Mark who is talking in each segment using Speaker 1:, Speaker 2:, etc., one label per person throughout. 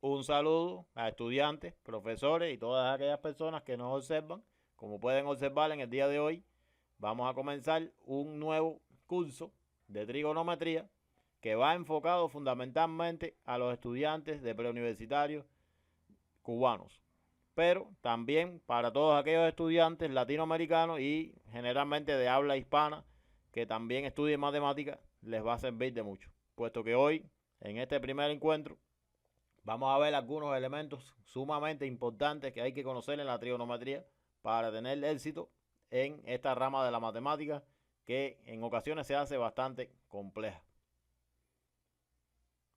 Speaker 1: Un saludo a estudiantes, profesores y todas aquellas personas que nos observan. Como pueden observar, en el día de hoy vamos a comenzar un nuevo curso de trigonometría que va enfocado fundamentalmente a los estudiantes de preuniversitarios cubanos, pero también para todos aquellos estudiantes latinoamericanos y generalmente de habla hispana que también estudien matemáticas, les va a servir de mucho, puesto que hoy, en este primer encuentro, vamos a ver algunos elementos sumamente importantes que hay que conocer en la trigonometría para tener éxito en esta rama de la matemática que en ocasiones se hace bastante compleja.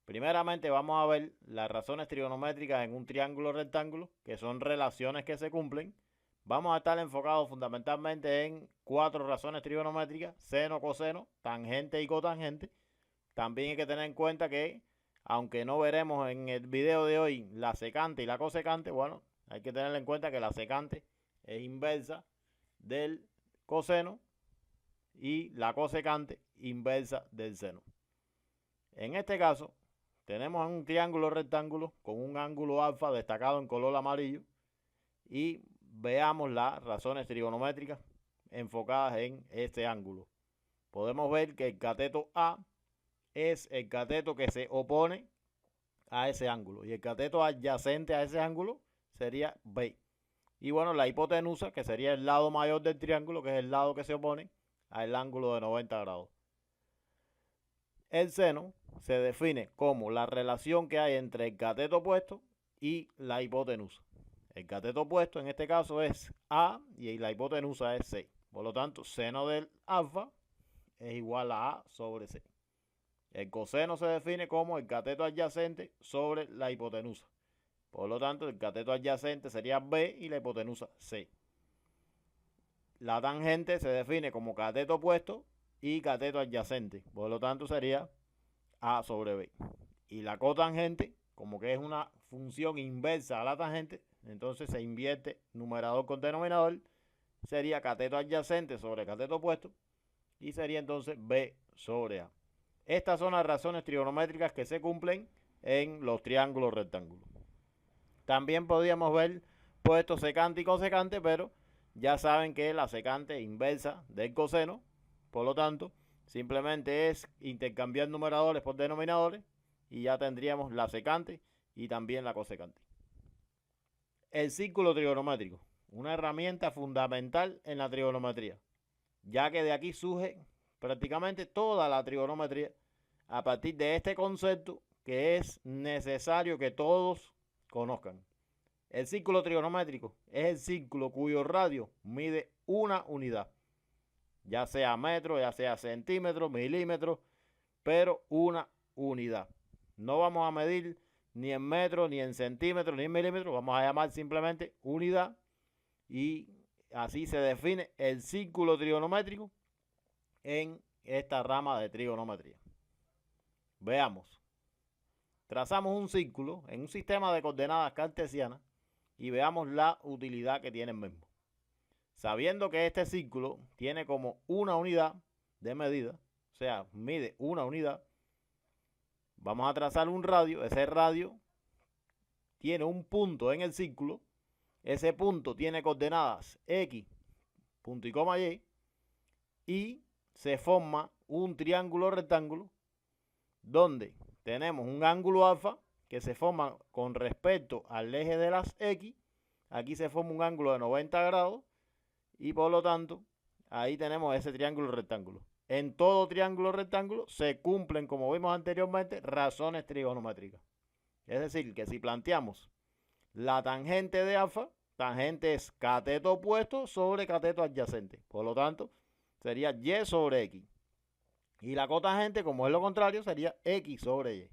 Speaker 1: Primeramente vamos a ver las razones trigonométricas en un triángulo rectángulo, que son relaciones que se cumplen. Vamos a estar enfocados fundamentalmente en 4 razones trigonométricas: seno, coseno, tangente y cotangente. También hay que tener en cuenta que, aunque no veremos en el video de hoy la secante y la cosecante, bueno, hay que tener en cuenta que la secante es inversa del coseno y la cosecante inversa del seno. En este caso, tenemos un triángulo rectángulo con un ángulo alfa destacado en color amarillo y veamos las razones trigonométricas enfocadas en este ángulo. Podemos ver que el cateto A es el cateto que se opone a ese ángulo y el cateto adyacente a ese ángulo sería B. Y bueno, la hipotenusa, que sería el lado mayor del triángulo, que es el lado que se opone al ángulo de 90 grados. El seno se define como la relación que hay entre el cateto opuesto y la hipotenusa. El cateto opuesto en este caso es A y la hipotenusa es C. Por lo tanto, seno del alfa es igual a A sobre C. El coseno se define como el cateto adyacente sobre la hipotenusa. Por lo tanto, el cateto adyacente sería B y la hipotenusa C. La tangente se define como cateto opuesto y cateto adyacente. Por lo tanto, sería A sobre B. Y la cotangente, como que es una función inversa a la tangente, entonces se invierte numerador con denominador. Sería cateto adyacente sobre cateto opuesto y sería entonces B sobre A. Estas son las razones trigonométricas que se cumplen en los triángulos rectángulos. También podríamos ver puestos secante y cosecante, pero ya saben que la secante es inversa del coseno. Por lo tanto, simplemente es intercambiar numeradores por denominadores y ya tendríamos la secante y también la cosecante. El círculo trigonométrico, una herramienta fundamental en la trigonometría, ya que de aquí surge prácticamente toda la trigonometría a partir de este concepto que es necesario que todos conozcan. El círculo trigonométrico es el círculo cuyo radio mide una unidad, ya sea metro, ya sea centímetro, milímetro, pero una unidad. No vamos a medir ni en metro, ni en centímetro, ni en milímetro, vamos a llamar simplemente unidad y así se define el círculo trigonométrico en esta rama de trigonometría. Veamos. Trazamos un círculo en un sistema de coordenadas cartesianas y veamos la utilidad que tiene el mismo. Sabiendo que este círculo tiene como una unidad de medida, o sea, mide una unidad, vamos a trazar un radio. Ese radio tiene un punto en el círculo. Ese punto tiene coordenadas X, punto y coma y se forma un triángulo rectángulo donde tenemos un ángulo alfa que se forma con respecto al eje de las X. Aquí se forma un ángulo de 90 grados y por lo tanto ahí tenemos ese triángulo rectángulo. En todo triángulo rectángulo se cumplen, como vimos anteriormente, razones trigonométricas. Es decir, que si planteamos la tangente de alfa, tangente es cateto opuesto sobre cateto adyacente. Por lo tanto, sería Y sobre X. Y la cotangente, como es lo contrario, sería X sobre Y.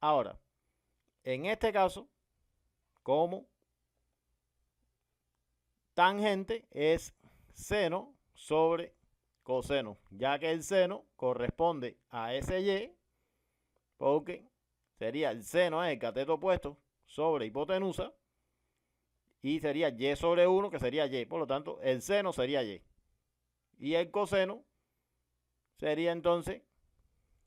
Speaker 1: Ahora, en este caso, como tangente es seno sobre coseno, ya que el seno corresponde a ese Y, porque sería el seno es el cateto opuesto sobre hipotenusa, y sería Y sobre 1, que sería Y. Por lo tanto, el seno sería Y. Y el coseno sería entonces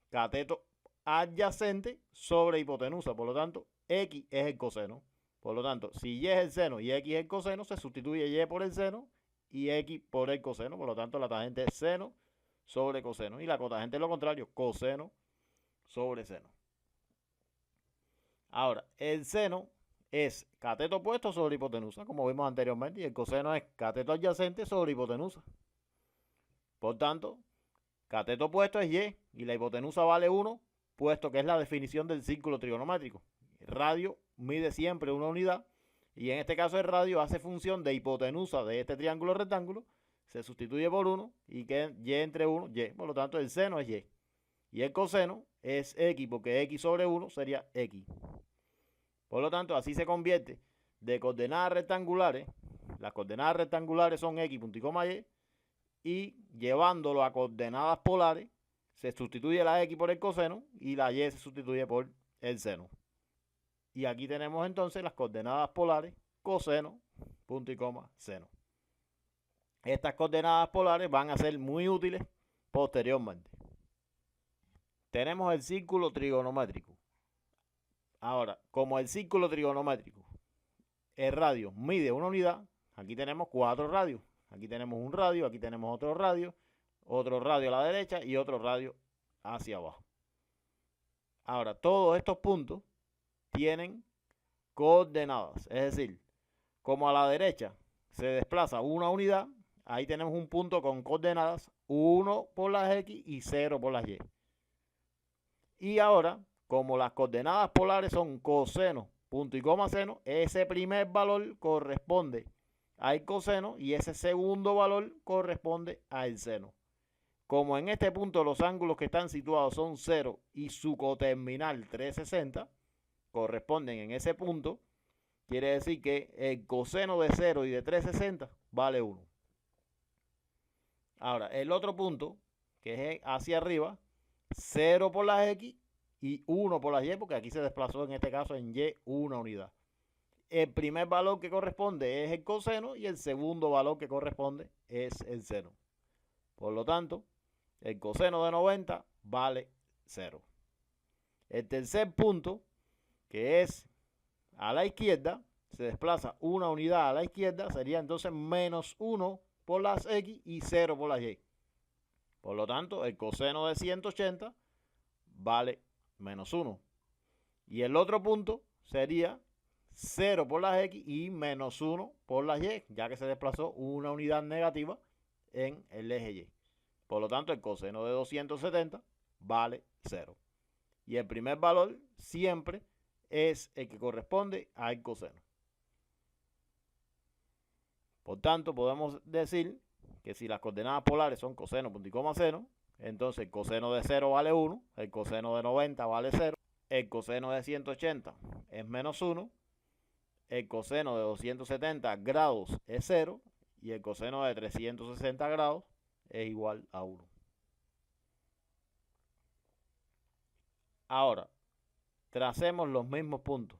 Speaker 1: cateto adyacente sobre hipotenusa. Por lo tanto, X es el coseno. Por lo tanto, si Y es el seno y X es el coseno, se sustituye Y por el seno y X por el coseno. Por lo tanto, la tangente es seno sobre coseno. Y la cotangente es lo contrario, coseno sobre seno. Ahora, el seno es cateto opuesto sobre hipotenusa, como vimos anteriormente, y el coseno es cateto adyacente sobre hipotenusa. Por tanto, cateto opuesto es Y y la hipotenusa vale 1, puesto que es la definición del círculo trigonométrico. El radio mide siempre una unidad y en este caso el radio hace función de hipotenusa de este triángulo rectángulo, se sustituye por 1 y queda Y entre 1, Y. Por lo tanto, el seno es Y. Y el coseno es X, porque X sobre 1 sería X. Por lo tanto, así se convierte de coordenadas rectangulares. Las coordenadas rectangulares son X, punto y coma Y. Y llevándolo a coordenadas polares, se sustituye la X por el coseno y la Y se sustituye por el seno. Y aquí tenemos entonces las coordenadas polares, coseno, punto y coma, seno. Estas coordenadas polares van a ser muy útiles posteriormente. Tenemos el círculo trigonométrico. Ahora, como el círculo trigonométrico, el radio mide una unidad, aquí tenemos 4 radios. Aquí tenemos un radio, aquí tenemos otro radio a la derecha y otro radio hacia abajo. Ahora, todos estos puntos tienen coordenadas, es decir, como a la derecha se desplaza una unidad, ahí tenemos un punto con coordenadas 1 por las X y 0 por las Y. Y ahora, como las coordenadas polares son coseno, punto y coma seno, ese primer valor corresponde al coseno y ese segundo valor corresponde al seno. Como en este punto los ángulos que están situados son 0 y su coterminal 360 corresponden en ese punto, quiere decir que el coseno de 0 y de 360 vale 1. Ahora, el otro punto, que es hacia arriba, 0 por las X y 1 por las Y, porque aquí se desplazó en este caso en Y una unidad. El primer valor que corresponde es el coseno y el segundo valor que corresponde es el seno. Por lo tanto, el coseno de 90 vale 0. El tercer punto, que es a la izquierda, se desplaza una unidad a la izquierda, sería entonces menos 1 por las X y 0 por las Y. Por lo tanto, el coseno de 180 vale menos 1. Y el otro punto sería 0 por las X y menos 1 por las Y, ya que se desplazó una unidad negativa en el eje Y. Por lo tanto, el coseno de 270 vale 0. Y el primer valor siempre es el que corresponde al coseno. Por tanto, podemos decir que si las coordenadas polares son coseno, punto y coma, seno, entonces el coseno de 0 vale 1, el coseno de 90 vale 0, el coseno de 180 es menos 1, el coseno de 270 grados es 0 y el coseno de 360 grados es igual a 1. Ahora, tracemos los mismos puntos.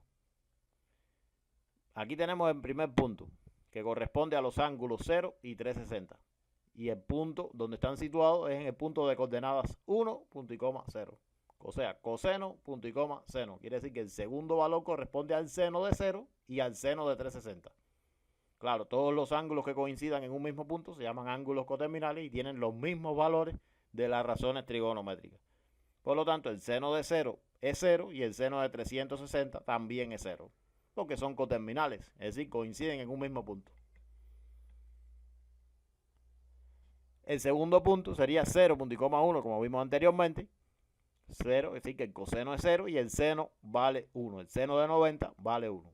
Speaker 1: Aquí tenemos el primer punto, que corresponde a los ángulos 0 y 360. Y el punto donde están situados es en el punto de coordenadas 1, punto y coma, 0. O sea, coseno, punto y coma, seno. Quiere decir que el segundo valor corresponde al seno de 0 y al seno de 360. Claro, todos los ángulos que coincidan en un mismo punto se llaman ángulos coterminales y tienen los mismos valores de las razones trigonométricas. Por lo tanto, el seno de 0 es 0 y el seno de 360 también es 0. Porque son coterminales, es decir, coinciden en un mismo punto. El segundo punto sería 0, punto y coma 1, como vimos anteriormente. 0, es decir, que el coseno es 0 y el seno vale 1. El seno de 90 vale 1.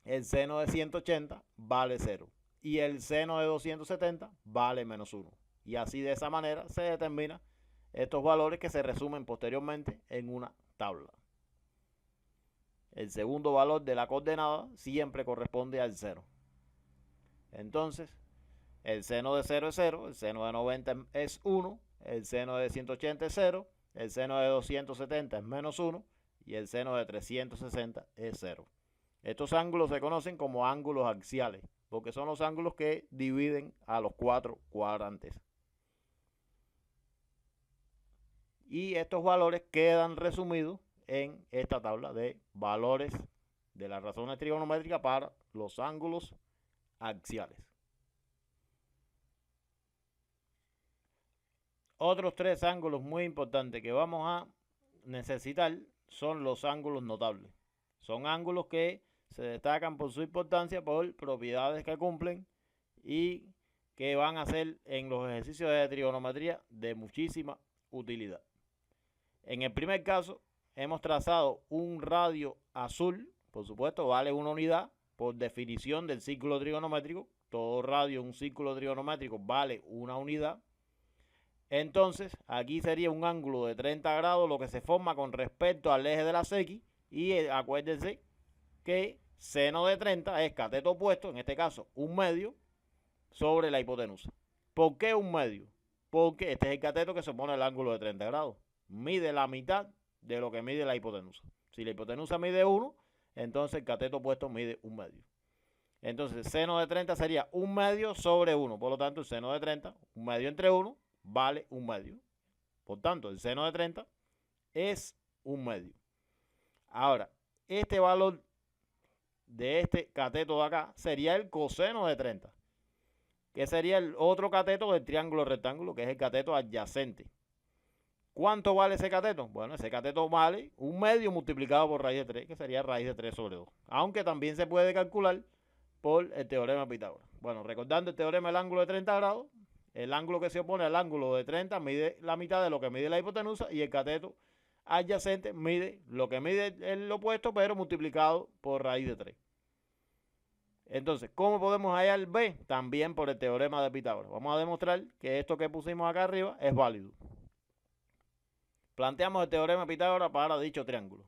Speaker 1: El seno de 180 vale 0. Y el seno de 270 vale menos 1. Y así de esa manera se determinan estos valores que se resumen posteriormente en una tabla. El segundo valor de la coordenada siempre corresponde al 0. Entonces, el seno de 0 es 0, el seno de 90 es 1, el seno de 180 es 0, el seno de 270 es menos 1 y el seno de 360 es 0. Estos ángulos se conocen como ángulos axiales, porque son los ángulos que dividen a los 4 cuadrantes. Y estos valores quedan resumidos en esta tabla de valores de las razones trigonométricas para los ángulos axiales. Otros tres ángulos muy importantes que vamos a necesitar son los ángulos notables. Son ángulos que se destacan por su importancia, por propiedades que cumplen y que van a ser en los ejercicios de trigonometría de muchísima utilidad. En el primer caso, hemos trazado un radio azul, por supuesto, vale una unidad por definición del círculo trigonométrico. Todo radio en un círculo trigonométrico vale una unidad. Entonces, aquí sería un ángulo de 30 grados, lo que se forma con respecto al eje de las X. Y acuérdense que seno de 30 es cateto opuesto, en este caso un medio, sobre la hipotenusa. ¿Por qué un medio? Porque este es el cateto que se opone al ángulo de 30 grados. Mide la mitad de lo que mide la hipotenusa. Si la hipotenusa mide 1, entonces el cateto opuesto mide un medio. Entonces, seno de 30 sería un medio sobre 1. Por lo tanto, el seno de 30, un medio entre 1, vale un medio. Por tanto, el seno de 30 es un medio. Ahora, este valor de este cateto de acá sería el coseno de 30, que sería el otro cateto del triángulo rectángulo, que es el cateto adyacente. ¿Cuánto vale ese cateto? Bueno, ese cateto vale un medio multiplicado por raíz de 3, que sería raíz de 3 sobre 2. Aunque también se puede calcular por el teorema de Pitágoras. Bueno, recordando el teorema del ángulo de 30 grados, el ángulo que se opone al ángulo de 30 mide la mitad de lo que mide la hipotenusa y el cateto adyacente mide lo que mide el opuesto, pero multiplicado por raíz de 3. Entonces, ¿cómo podemos hallar B? También por el teorema de Pitágoras. Vamos a demostrar que esto que pusimos acá arriba es válido. Planteamos el teorema de Pitágoras para dicho triángulo.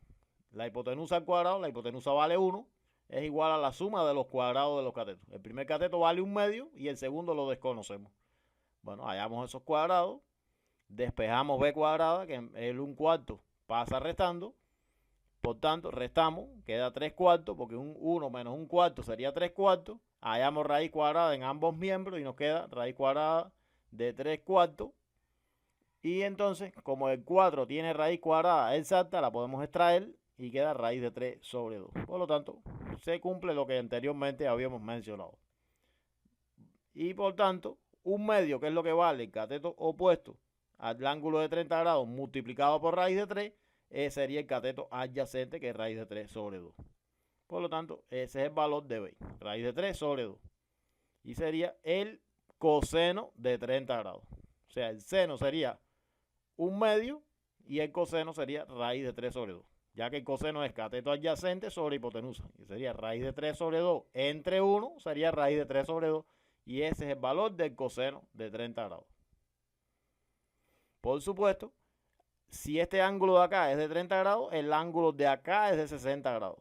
Speaker 1: La hipotenusa al cuadrado, la hipotenusa vale 1, es igual a la suma de los cuadrados de los catetos. El primer cateto vale un medio y el segundo lo desconocemos. Bueno, hallamos esos cuadrados, despejamos B cuadrada, que el 1/4 pasa restando. Por tanto, restamos, queda 3/4, porque un 1 menos 1/4 sería 3/4. Hallamos raíz cuadrada en ambos miembros y nos queda raíz cuadrada de 3/4. Y entonces, como el 4 tiene raíz cuadrada exacta, la podemos extraer y queda raíz de 3 sobre 2. Por lo tanto, se cumple lo que anteriormente habíamos mencionado. Y por tanto, un medio, que es lo que vale el cateto opuesto al ángulo de 30 grados multiplicado por raíz de 3, sería el cateto adyacente, que es raíz de 3 sobre 2. Por lo tanto, ese es el valor de B, raíz de 3 sobre 2. Y sería el coseno de 30 grados. O sea, el seno sería un medio y el coseno sería raíz de 3 sobre 2. Ya que el coseno es cateto adyacente sobre hipotenusa. Y sería raíz de 3 sobre 2 entre 1, sería raíz de 3 sobre 2. Y ese es el valor del coseno de 30 grados. Por supuesto, si este ángulo de acá es de 30 grados, el ángulo de acá es de 60 grados.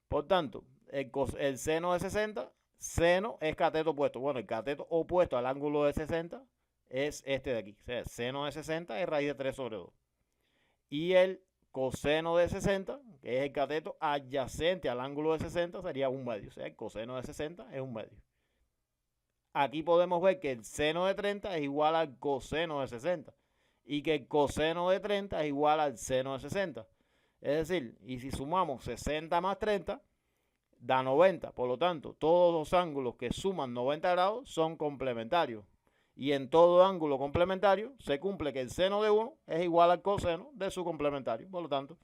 Speaker 1: Por tanto, el seno de 60, seno es cateto opuesto. Bueno, el cateto opuesto al ángulo de 60 es este de aquí. O sea, el seno de 60 es raíz de 3 sobre 2. Y el coseno de 60, que es el cateto adyacente al ángulo de 60, sería un medio. O sea, el coseno de 60 es un medio. Aquí podemos ver que el seno de 30 es igual al coseno de 60 y que el coseno de 30 es igual al seno de 60. Es decir, y si sumamos 60 más 30, da 90. Por lo tanto, todos los ángulos que suman 90 grados son complementarios. Y en todo ángulo complementario se cumple que el seno de 1 es igual al coseno de su complementario. Por lo tanto,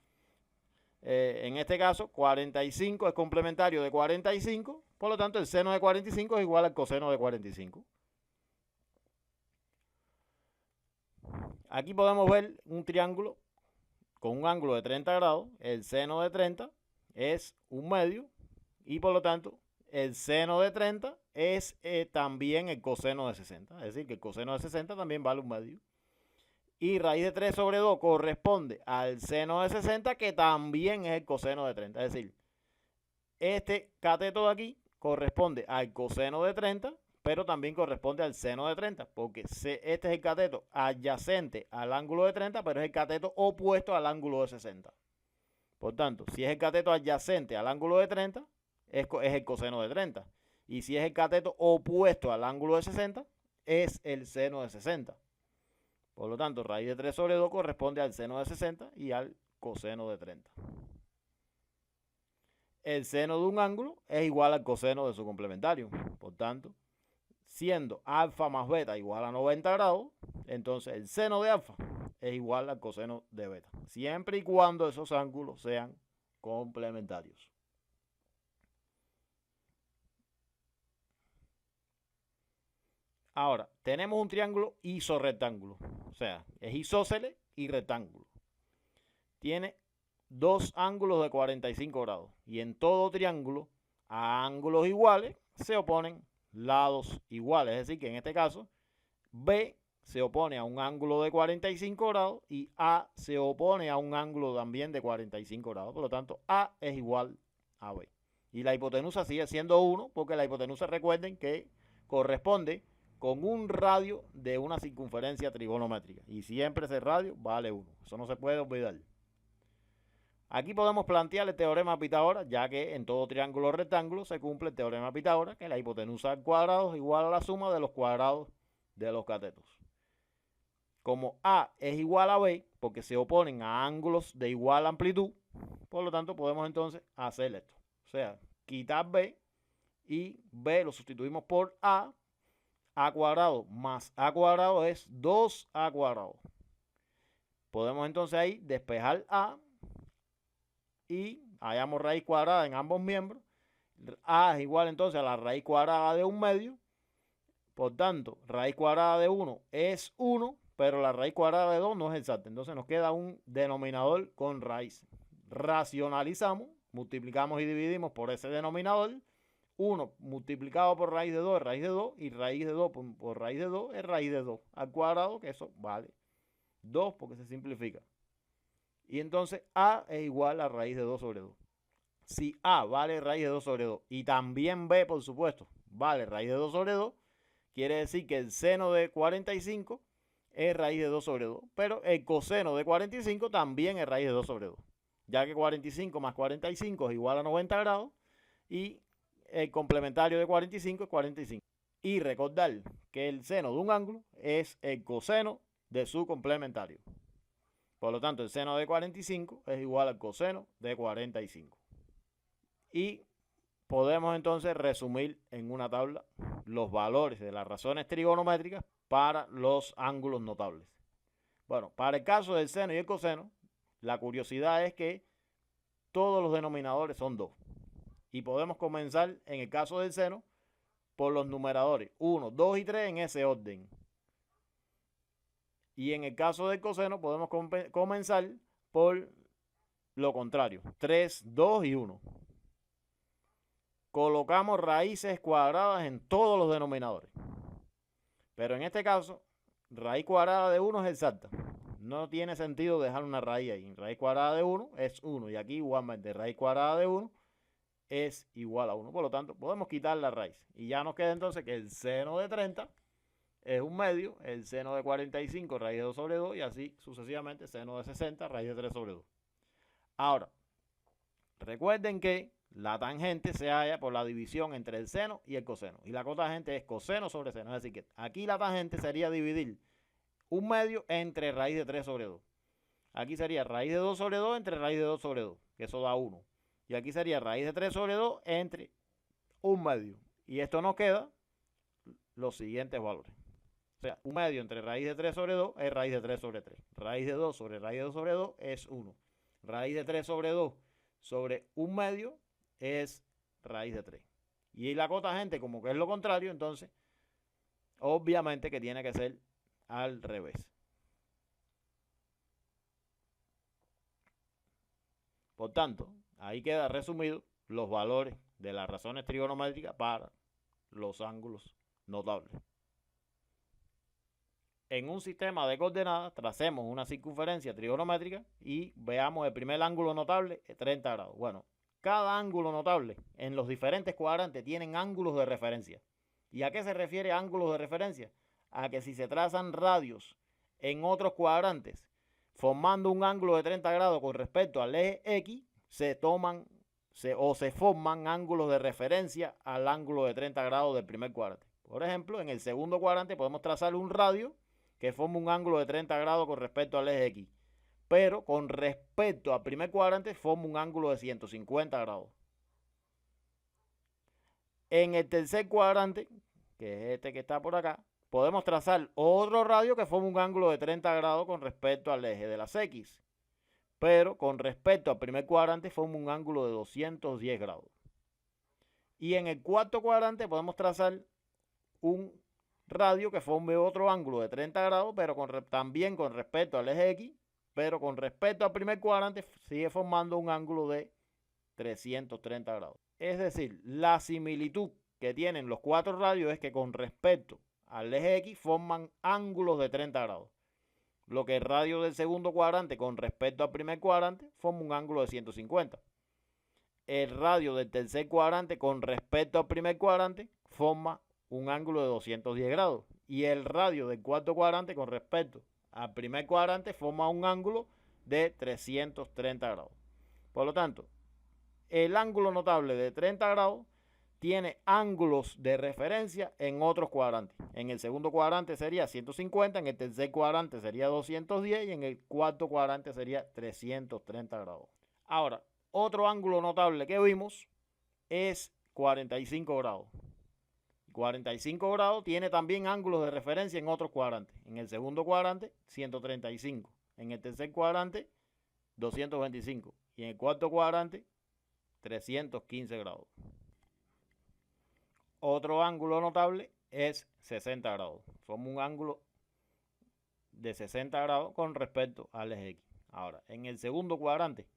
Speaker 1: en este caso, 45 es complementario de 45. Por lo tanto, el seno de 45 es igual al coseno de 45. Aquí podemos ver un triángulo con un ángulo de 30 grados. El seno de 30 es un medio y por lo tanto el seno de 30 es también el coseno de 60. Es decir, que el coseno de 60 también vale un medio. Y raíz de 3 sobre 2 corresponde al seno de 60, que también es el coseno de 30. Es decir, este cateto de aquí corresponde al coseno de 30, pero también corresponde al seno de 30, porque este es el cateto adyacente al ángulo de 30, pero es el cateto opuesto al ángulo de 60. Por tanto, si es el cateto adyacente al ángulo de 30, es el coseno de 30. Y si es el cateto opuesto al ángulo de 60, es el seno de 60. Por lo tanto, raíz de 3 sobre 2 corresponde al seno de 60 y al coseno de 30. El seno de un ángulo es igual al coseno de su complementario. Por tanto, siendo alfa más beta igual a 90 grados, entonces el seno de alfa es igual al coseno de beta, siempre y cuando esos ángulos sean complementarios. Ahora, tenemos un triángulo isorrectángulo, o sea, es isósceles y rectángulo. Tiene dos ángulos de 45 grados y en todo triángulo a ángulos iguales se oponen lados iguales, es decir que en este caso B se opone a un ángulo de 45 grados y A se opone a un ángulo también de 45 grados, por lo tanto A es igual a B. Y la hipotenusa sigue siendo 1 porque la hipotenusa, recuerden que corresponde con un radio de una circunferencia trigonométrica y siempre ese radio vale 1, eso no se puede olvidar. Aquí podemos plantear el teorema de Pitágoras, ya que en todo triángulo rectángulo se cumple el teorema de Pitágoras, que la hipotenusa al cuadrado es igual a la suma de los cuadrados de los catetos. Como A es igual a B, porque se oponen a ángulos de igual amplitud, por lo tanto podemos entonces hacer esto. O sea, quitar B y B lo sustituimos por A cuadrado más A cuadrado es 2A cuadrado. Podemos entonces ahí despejar A y hallamos raíz cuadrada en ambos miembros. A es igual entonces a la raíz cuadrada de 1/2. Por tanto, raíz cuadrada de 1 es 1, pero la raíz cuadrada de 2 no es exacta. Entonces nos queda un denominador con raíz. Racionalizamos, multiplicamos y dividimos por ese denominador. 1 multiplicado por raíz de 2 es raíz de 2 y raíz de 2 por raíz de 2 es raíz de 2 al cuadrado, que eso vale 2 porque se simplifica. Y entonces A es igual a raíz de 2 sobre 2. Si A vale raíz de 2 sobre 2 y también B, por supuesto, vale raíz de 2 sobre 2, quiere decir que el seno de 45 es raíz de 2 sobre 2, pero el coseno de 45 también es raíz de 2 sobre 2, ya que 45 más 45 es igual a 90 grados y el complementario de 45 es 45. Y recordar que el seno de un ángulo es el coseno de su complementario. Por lo tanto, el seno de 45 es igual al coseno de 45. Y podemos entonces resumir en una tabla los valores de las razones trigonométricas para los ángulos notables. Bueno, para el caso del seno y el coseno, la curiosidad es que todos los denominadores son 2. Y podemos comenzar en el caso del seno por los numeradores 1, 2 y 3 en ese orden. Y en el caso del coseno podemos comenzar por lo contrario, 3, 2 y 1. Colocamos raíces cuadradas en todos los denominadores. Pero en este caso, raíz cuadrada de 1 es exacta. No tiene sentido dejar una raíz ahí. Raíz cuadrada de 1 es 1. Y aquí igualmente raíz cuadrada de 1 es igual a 1. Por lo tanto, podemos quitar la raíz. Y ya nos queda entonces que el seno de 30 es 1/2, el seno de 45 raíz de 2 sobre 2 y así sucesivamente seno de 60 raíz de 3 sobre 2. Ahora, recuerden que la tangente se halla por la división entre el seno y el coseno. Y la cotangente es coseno sobre seno. Es decir que aquí la tangente sería dividir 1/2 entre raíz de 3 sobre 2. Aquí sería raíz de 2 sobre 2 entre raíz de 2 sobre 2, que eso da 1. Y aquí sería raíz de 3 sobre 2 entre 1/2. Y esto nos queda los siguientes valores. O sea, 1/2 entre raíz de 3 sobre 2 es raíz de 3 sobre 3. Raíz de 2 sobre raíz de 2 sobre 2 es 1. Raíz de 3 sobre 2 sobre 1/2 es raíz de 3. Y la cotangente, como que es lo contrario, entonces, obviamente que tiene que ser al revés. Por tanto, ahí queda resumido los valores de las razones trigonométricas para los ángulos notables. En un sistema de coordenadas, tracemos una circunferencia trigonométrica y veamos el primer ángulo notable, 30 grados. Bueno, cada ángulo notable en los diferentes cuadrantes tienen ángulos de referencia. ¿Y a qué se refiere ángulos de referencia? A que si se trazan radios en otros cuadrantes, formando un ángulo de 30 grados con respecto al eje X, se forman ángulos de referencia al ángulo de 30 grados del primer cuadrante. Por ejemplo, en el segundo cuadrante podemos trazar un radio que forma un ángulo de 30 grados con respecto al eje X, pero con respecto al primer cuadrante forma un ángulo de 150 grados. En el tercer cuadrante, que es este que está por acá, podemos trazar otro radio que forma un ángulo de 30 grados con respecto al eje de las X, pero con respecto al primer cuadrante forma un ángulo de 210 grados. Y en el cuarto cuadrante podemos trazar un radio que forme otro ángulo de 30 grados, pero también con respecto al eje X, pero con respecto al primer cuadrante sigue formando un ángulo de 330 grados. Es decir, la similitud que tienen los cuatro radios es que con respecto al eje X forman ángulos de 30 grados. Lo que el radio del segundo cuadrante con respecto al primer cuadrante forma un ángulo de 150. El radio del tercer cuadrante con respecto al primer cuadrante forma un ángulo de 210 grados. Y el radio del cuarto cuadrante con respecto al primer cuadrante forma un ángulo de 330 grados. Por lo tanto, el ángulo notable de 30 grados tiene ángulos de referencia en otros cuadrantes. En el segundo cuadrante sería 150, en el tercer cuadrante sería 210 y en el cuarto cuadrante sería 330 grados. Ahora, otro ángulo notable que vimos es 45 grados. 45 grados tiene también ángulos de referencia en otros cuadrantes. En el segundo cuadrante, 135. En el tercer cuadrante, 225. Y en el cuarto cuadrante, 315 grados. Otro ángulo notable es 60 grados. Forma un ángulo de 60 grados con respecto al eje X. Ahora, en el segundo cuadrante,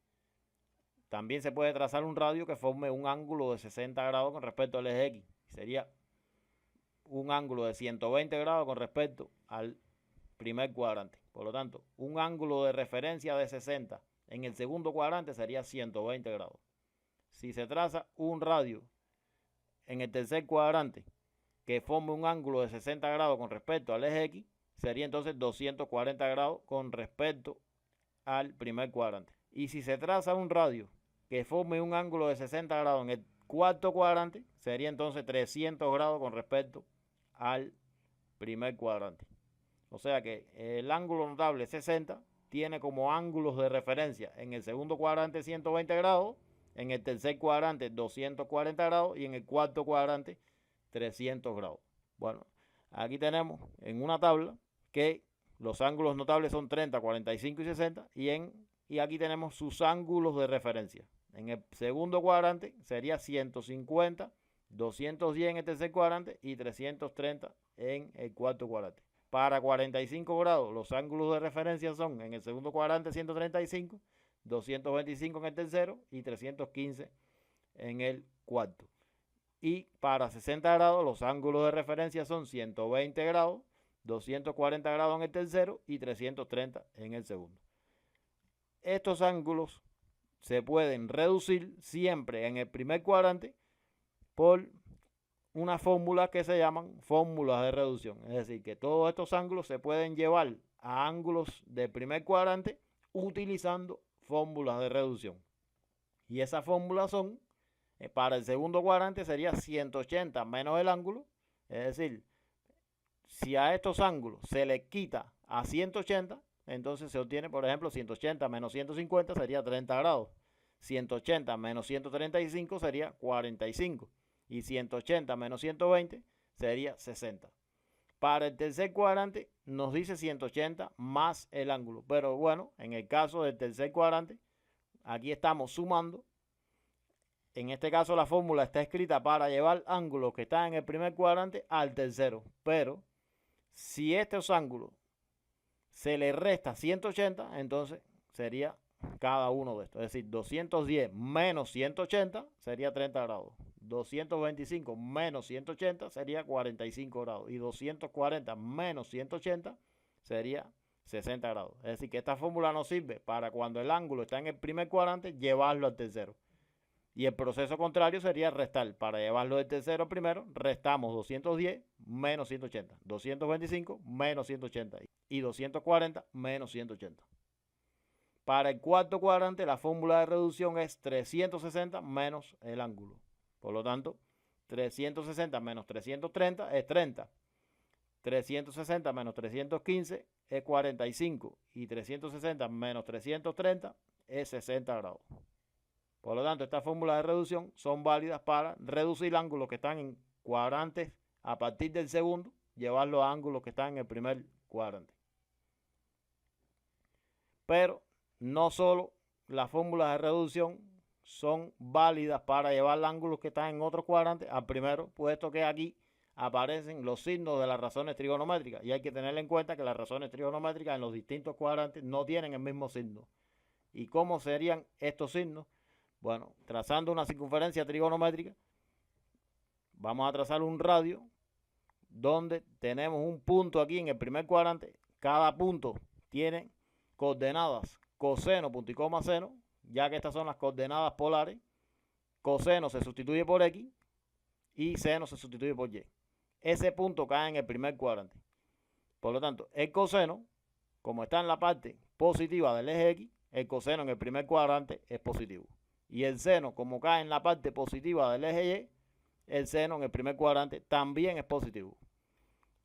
Speaker 1: también se puede trazar un radio que forme un ángulo de 60 grados con respecto al eje X. Sería un ángulo de 120 grados con respecto al primer cuadrante. Por lo tanto, un ángulo de referencia de 60 en el segundo cuadrante sería 120 grados. Si se traza un radio en el tercer cuadrante que forme un ángulo de 60 grados con respecto al eje X, sería entonces 240 grados con respecto al primer cuadrante. Y si se traza un radio que forme un ángulo de 60 grados en el cuarto cuadrante, sería entonces 300 grados con respecto al primer cuadrante. O sea que el ángulo notable 60 tiene como ángulos de referencia en el segundo cuadrante 120 grados, en el tercer cuadrante 240 grados y en el cuarto cuadrante 300 grados. Bueno, aquí tenemos en una tabla que los ángulos notables son 30, 45 y 60 y aquí tenemos sus ángulos de referencia. En el segundo cuadrante sería 150, 210 en el tercer cuadrante y 330 en el cuarto cuadrante. Para 45 grados los ángulos de referencia son en el segundo cuadrante 135, 225 en el tercero y 315 en el cuarto. Y para 60 grados los ángulos de referencia son 120 grados, 240 grados en el tercero y 330 en el segundo. Estos ángulos se pueden reducir siempre en el primer cuadrante por una fórmula que se llaman fórmulas de reducción. Es decir, que todos estos ángulos se pueden llevar a ángulos del primer cuadrante utilizando fórmulas de reducción. Y esas fórmulas son, para el segundo cuadrante sería 180 menos el ángulo. Es decir, si a estos ángulos se les quita a 180, entonces se obtiene, por ejemplo, 180 menos 150 sería 30 grados. 180 menos 135 sería 45. Y 180 menos 120 sería 60. Para el tercer cuadrante nos dice 180 más el ángulo. Pero bueno, en el caso del tercer cuadrante, aquí estamos sumando. En este caso la fórmula está escrita para llevar ángulos que están en el primer cuadrante al tercero. Pero si estos ángulos se le resta 180, entonces sería cada uno de estos. Es decir, 210 menos 180 sería 30 grados. 225 menos 180 sería 45 grados. Y 240 menos 180 sería 60 grados. Es decir, que esta fórmula nos sirve para cuando el ángulo está en el primer cuadrante, llevarlo al tercero. Y el proceso contrario sería restar. Para llevarlo del tercero al primero, restamos 210 menos 180. 225 menos 180. Y 240 menos 180. Para el cuarto cuadrante, la fórmula de reducción es 360 menos el ángulo. Por lo tanto, 360 menos 330 es 30. 360 menos 315 es 45 y 360 menos 330 es 60 grados. Por lo tanto, estas fórmulas de reducción son válidas para reducir ángulos que están en cuadrantes a partir del segundo, llevarlos a ángulos que están en el primer cuadrante. Pero no solo las fórmulas de reducción son válidas para llevar ángulos que están en otros cuadrantes al primero, puesto que aquí aparecen los signos de las razones trigonométricas y hay que tener en cuenta que las razones trigonométricas en los distintos cuadrantes no tienen el mismo signo. ¿Y cómo serían estos signos? Bueno, trazando una circunferencia trigonométrica, vamos a trazar un radio donde tenemos un punto aquí en el primer cuadrante. Cada punto tiene coordenadas coseno, punto y coma, seno, ya que estas son las coordenadas polares. Coseno se sustituye por X y seno se sustituye por Y. Ese punto cae en el primer cuadrante. Por lo tanto, el coseno, como está en la parte positiva del eje X, el coseno en el primer cuadrante es positivo. Y el seno, como cae en la parte positiva del eje Y, el seno en el primer cuadrante también es positivo.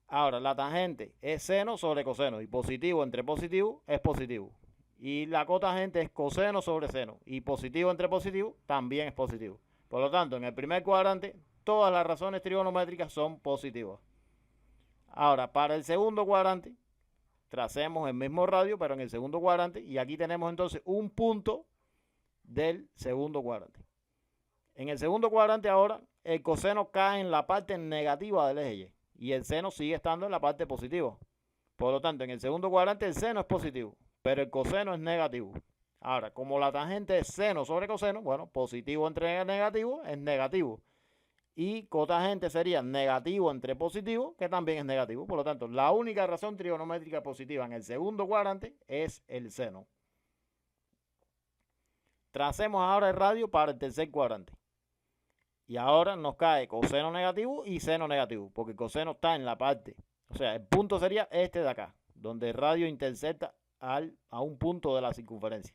Speaker 1: Ahora, la tangente es seno sobre coseno y positivo entre positivo es positivo. Y la cotangente es coseno sobre seno y positivo entre positivo también es positivo. Por lo tanto, en el primer cuadrante todas las razones trigonométricas son positivas. Ahora, para el segundo cuadrante, tracemos el mismo radio, pero en el segundo cuadrante, y aquí tenemos entonces un punto del segundo cuadrante. En el segundo cuadrante ahora, el coseno cae en la parte negativa del eje Y el seno sigue estando en la parte positiva. Por lo tanto, en el segundo cuadrante el seno es positivo, pero el coseno es negativo. Ahora, como la tangente es seno sobre coseno, bueno, positivo entre negativo es negativo. Y cotangente sería negativo entre positivo, que también es negativo. Por lo tanto, la única razón trigonométrica positiva en el segundo cuadrante es el seno. Tracemos ahora el radio para el tercer cuadrante. Y ahora nos cae coseno negativo y seno negativo, porque el coseno está en la parte. O sea, el punto sería este de acá, donde el radio intersecta a un punto de la circunferencia.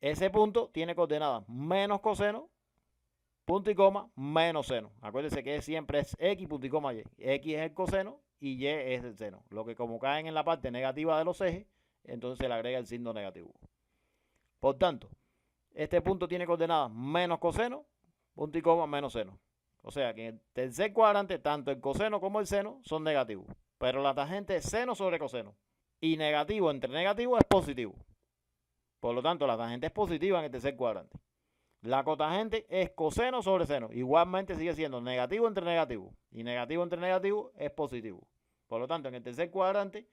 Speaker 1: Ese punto tiene coordenadas menos coseno, punto y coma, menos seno. Acuérdense que siempre es X, punto y coma, Y. X es el coseno y Y es el seno. Lo que como caen en la parte negativa de los ejes, entonces se le agrega el signo negativo. Por tanto, este punto tiene coordenadas menos coseno, punto y coma, menos seno. O sea que en el tercer cuadrante, tanto el coseno como el seno son negativos. Pero la tangente es seno sobre coseno. Y negativo entre negativo es positivo. Por lo tanto, la tangente es positiva en el tercer cuadrante. La cotangente es coseno sobre seno. Igualmente sigue siendo negativo entre negativo. Y negativo entre negativo es positivo. Por lo tanto, en el tercer cuadrante,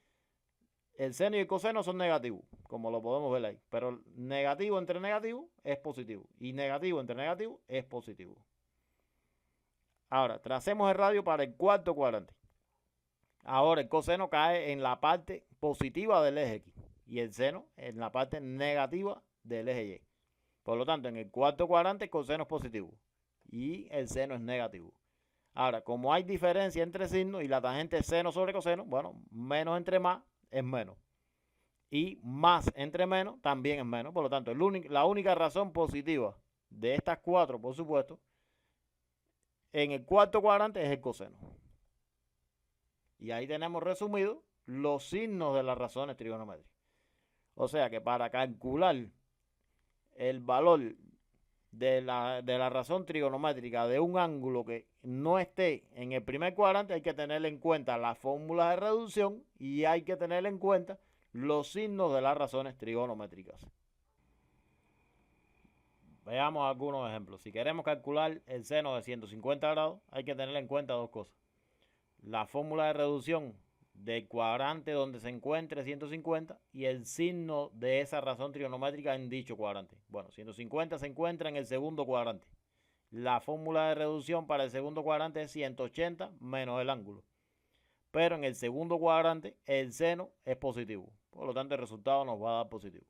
Speaker 1: el seno y el coseno son negativos, como lo podemos ver ahí. Pero negativo entre negativo es positivo. Y negativo entre negativo es positivo. Ahora, tracemos el radio para el cuarto cuadrante. Ahora el coseno cae en la parte positiva del eje X. Y el seno en la parte negativa del eje Y. Por lo tanto, en el cuarto cuadrante el coseno es positivo y el seno es negativo. Ahora, como hay diferencia entre signos y la tangente es seno sobre coseno, bueno, menos entre más es menos. Y más entre menos también es menos. Por lo tanto, la única razón positiva de estas cuatro, por supuesto, en el cuarto cuadrante es el coseno. Y ahí tenemos resumido los signos de las razones trigonométricas. O sea que para calcular el valor de la razón trigonométrica de un ángulo que no esté en el primer cuadrante, hay que tener en cuenta la fórmula de reducción y hay que tener en cuenta los signos de las razones trigonométricas. Veamos algunos ejemplos. Si queremos calcular el seno de 150 grados, hay que tener en cuenta dos cosas. La fórmula de reducción del cuadrante donde se encuentre 150 y el signo de esa razón trigonométrica en dicho cuadrante. Bueno, 150 se encuentra en el segundo cuadrante. La fórmula de reducción para el segundo cuadrante es 180 menos el ángulo. Pero en el segundo cuadrante el seno es positivo. Por lo tanto, el resultado nos va a dar positivo.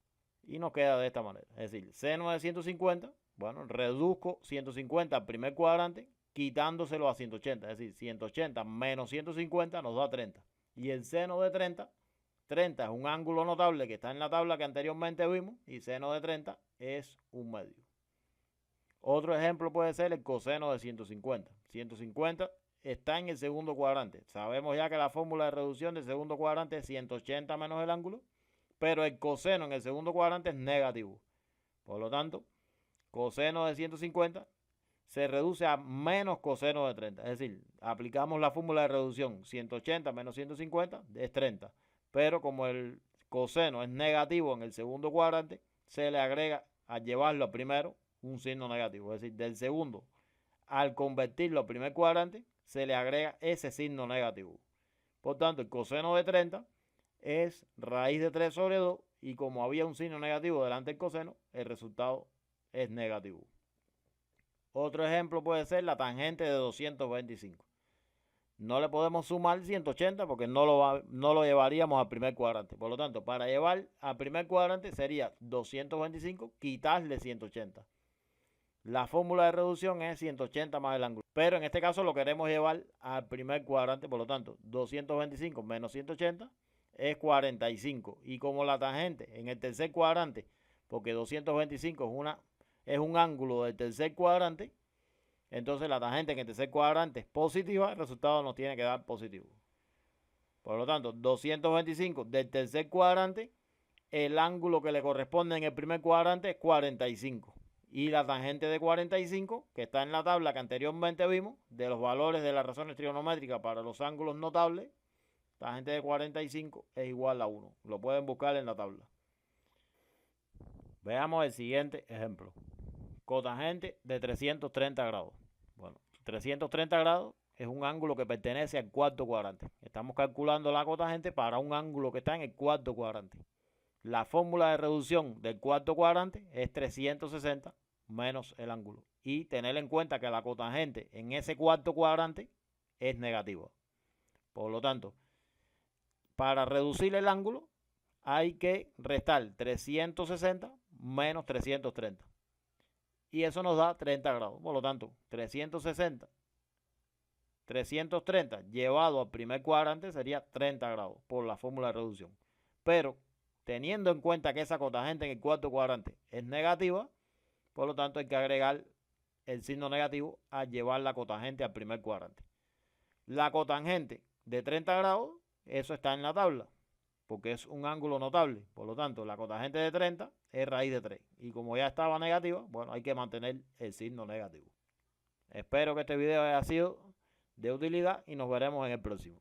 Speaker 1: Y nos queda de esta manera. Es decir, seno de 150, bueno, reduzco 150 al primer cuadrante quitándoselo a 180. Es decir, 180 menos 150 nos da 30. Y el seno de 30, 30 es un ángulo notable que está en la tabla que anteriormente vimos y seno de 30 es un medio. Otro ejemplo puede ser el coseno de 150. 150 está en el segundo cuadrante. Sabemos ya que la fórmula de reducción del segundo cuadrante es 180 menos el ángulo, pero el coseno en el segundo cuadrante es negativo. Por lo tanto, coseno de 150 se reduce a menos coseno de 30. Es decir, aplicamos la fórmula de reducción. 180 menos 150 es 30. Pero como el coseno es negativo en el segundo cuadrante, se le agrega, al llevarlo al primero, un signo negativo. Es decir, del segundo, al convertirlo al primer cuadrante, se le agrega ese signo negativo. Por tanto, el coseno de 30 es raíz de 3 sobre 2, y como había un signo negativo delante del coseno, el resultado es negativo. Otro ejemplo puede ser la tangente de 225. No le podemos sumar 180 porque no lo llevaríamos al primer cuadrante. Por lo tanto, para llevar al primer cuadrante sería 225 quitarle 180. La fórmula de reducción es 180 más el ángulo. Pero en este caso lo queremos llevar al primer cuadrante. Por lo tanto, 225 menos 180 es 45. Y como la tangente en el tercer cuadrante, porque 225 es un ángulo del tercer cuadrante, entonces la tangente en el tercer cuadrante es positiva, el resultado nos tiene que dar positivo. Por lo tanto, 225 del tercer cuadrante, el ángulo que le corresponde en el primer cuadrante es 45. Y la tangente de 45, que está en la tabla que anteriormente vimos, de los valores de las razones trigonométricas para los ángulos notables, tangente de 45 es igual a 1. Lo pueden buscar en la tabla. Veamos el siguiente ejemplo. Cotangente de 330 grados. Bueno, 330 grados es un ángulo que pertenece al cuarto cuadrante. Estamos calculando la cotangente para un ángulo que está en el cuarto cuadrante. La fórmula de reducción del cuarto cuadrante es 360 menos el ángulo. Y tener en cuenta que la cotangente en ese cuarto cuadrante es negativa. Por lo tanto, para reducir el ángulo hay que restar 360 menos 330. Y eso nos da 30 grados. Por lo tanto, 360, 330 llevado al primer cuadrante sería 30 grados por la fórmula de reducción. Pero teniendo en cuenta que esa cotangente en el cuarto cuadrante es negativa, por lo tanto hay que agregar el signo negativo al llevar la cotangente al primer cuadrante. La cotangente de 30 grados, eso está en la tabla, porque es un ángulo notable. Por lo tanto, la cotangente de 30 es raíz de 3. Y como ya estaba negativa, bueno, hay que mantener el signo negativo. Espero que este video haya sido de utilidad y nos veremos en el próximo.